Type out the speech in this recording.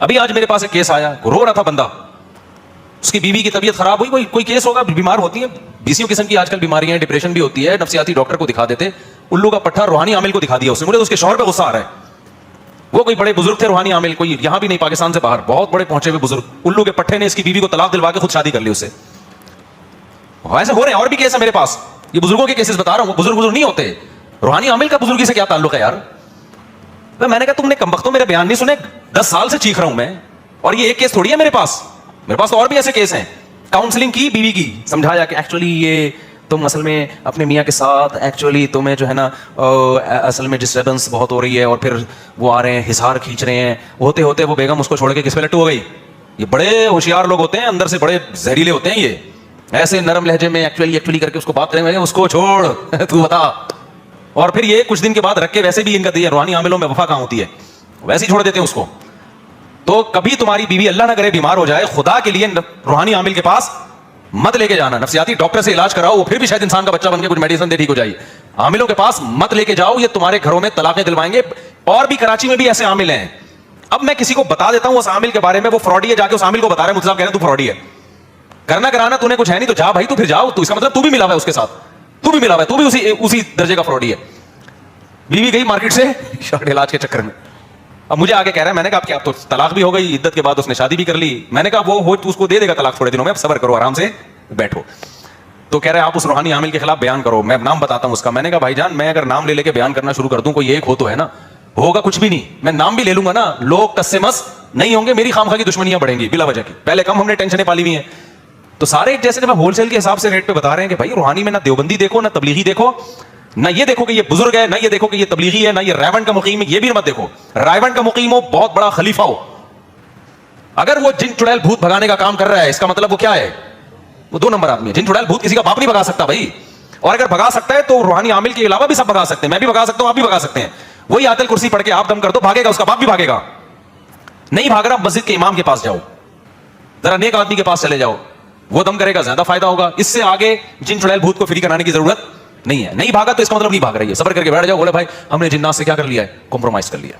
ابھی آج میرے پاس ایک کیس آیا, رو رہا تھا بندہ, اس کی بیوی کی طبیعت خراب ہوئی, کوئی کیس ہوگا, بیمار ہوتی ہیں 20 قسم کی آج کل بیماریاں, ڈپریشن بھی ہوتی ہے, نفسیاتی ڈاکٹر کو دکھا دیتے, الو کا پٹھا روحانی عامل کو دکھا دیا اس نے. مجھے تو اس کے شوہر پہ غصہ آ رہا ہے. وہ کوئی بڑے بزرگ تھے روحانی عامل, کوئی یہاں بھی نہیں پاکستان سے باہر, بہت بڑے پہنچے ہوئے بزرگ, الو کے پٹھے نے اس کی بیوی کو طلاق دلوا کے خود شادی کر لی اس سے. ایسے ہو رہے ہیں, اور بھی کیس ہے میرے پاس, یہ بزرگوں کے کیسز بتا رہا ہوں. بزرگ نہیں ہوتے, روحانی عامل کا بزرگی سے کیا تعلق ہے یار. میں نے کہا تم نے کمبختوں میرے بیان نہیں سنے, 10 سال سے چیخ رہا ہوں میں, اور یہ ایک کیس تھوڑی ہے میرے پاس تو اور بھی ایسے کیس ہیں. کاؤنسلنگ کی بیوی کی, سمجھایا کہ ایکچولی یہ تم اصل میں اپنے میاں کے ساتھ ایکچولی تمہیں جو ہے نا اصل میں ڈسٹربنس بہت ہو رہی ہے, اور پھر وہ آ رہے ہیں حصار کھینچ رہے ہیں, ہوتے ہوتے وہ بیگم اس کو چھوڑ کے کس پہ لٹو ہو گئی. یہ بڑے ہوشیار لوگ ہوتے ہیں, اندر سے بڑے زہریلے ہوتے ہیں, یہ ایسے نرم لہجے میں ایکچولی کر کے اس کو بات کریں, اس کو چھوڑ تو بتا. اور پھر یہ کچھ دن کے بعد رکھ کے, ویسے بھی ان کا دیا روحانی عاملوں میں وفا کہاں ہوتی ہے, ویسے ہی چھوڑ دیتے ہیں اس کو. تو کبھی تمہاری بیوی اللہ نہ کرے بیمار ہو جائے, خدا کے لیے روحانی عامل کے پاس مت لے کے جانا, نفسیاتی ڈاکٹر سے علاج کراؤ, وہ پھر بھی شاید انسان کا بچہ بن کے کچھ میڈیسن دے ٹھیک ہو جائے. عاملوں کے پاس مت لے کے جاؤ, یہ تمہارے گھروں میں طلاقیں دلوائیں گے. اور بھی کراچی میں بھی ایسے عامل ہیں. اب میں کسی کو بتا دیتا ہوں اس عامل کے بارے میں, وہ فراڈی ہے, جا کے اس عامل کو بتا رہا ہے, مجھ سے کہہ رہے ہیں تو فراڈی ہے. کرنا کرانا تو نے کچھ ہے نہیں, تو جا بھائی, تو پھر جاؤ, تو اس کا مطلب تو بھی ملا ہوا ہے اس کے ساتھ, تو بھی ملا ہوا ہے, تو بھی اسی درجے کا فراڈی ہے. بیوی گئی مارکیٹ سے شارٹ علاج کے چکر میں, اب مجھے آگے کہہ رہا ہے, میں نے کہا آپ کیا تو طلاق بھی ہو گئی, عدت کے بعد اس نے شادی بھی کر لی. میں نے کہا وہ ہو تو اس کو دے دے گا طلاق تھوڑے دنوں میں, اب صبر کرو, آرام سے بیٹھو. تو کہہ رہے ہیں آپ اس روحانی عامل کے خلاف بیان کرو, میں نام بتاتا ہوں اس کا. میں نے کہا بھائی جان, میں اگر نام لے کے بیان کرنا شروع کر دوں, کوئی ایک ہو تو ہے نا, ہوگا کچھ بھی نہیں. میں نام بھی لے لوں گا نا, لوگ کس سے مس نہیں ہوں گے, میری خامخواہ کی دشمنیاں بڑھیں گی بلا وجہ کی. پہلے کم ہم نے ٹینشنیں پالی ہوئی ہیں. تو سارے ایک جیسے میں ہول سیل کے حساب سے ریٹ پہ بتا رہے ہیں کہ بھائی روحانی میں نہ دیوبندی دیکھو, نہ تبلیغی دیکھو, نہ یہ دیکھو کہ یہ بزرگ ہے, نہ یہ دیکھو کہ یہ تبلیغی ہے, نہ یہ رائیونڈ کا مقیم ہے, یہ بھی مت دیکھو. رائیونڈ کا مقیم ہو, بہت بڑا خلیفہ ہو, اگر وہ جن چڑیل بھوت بھگانے کا کام کر رہا ہے, اس کا مطلب وہ کیا ہے, وہ 2 نمبر آدمی ہے. جن چڑیل بھوت کسی کا باپ نہیں بھگا سکتا بھائی, اور اگر بھگا سکتا ہے تو روحانی عامل کے علاوہ بھی سب بھگا سکتے ہیں. میں بھی بھگا سکتا ہوں, آپ بھی بھگا سکتے ہیں. وہی آیت الکرسی پڑھ کے آپ دم کر دو, بھاگے گا, اس کا باپ بھی بھاگے گا. نہیں بھاگ رہا, مسجد کے امام کے پاس جاؤ, ذرا نیک آدمی کے پاس چلے جاؤ, وہ دم کرے گا, زیادہ فائدہ ہوگا. اس سے آگے جن چڑیل بھوت کو فری کرانے کی ضرورت نہیں ہے. نہیں بھاگا تو اس کا مطلب نہیں بھاگ رہی ہے, صبر کر کے بیٹھ جاؤ, بولے بھائی ہم نے جنات سے کیا کر لیا ہے, کمپرومائز کر لیا.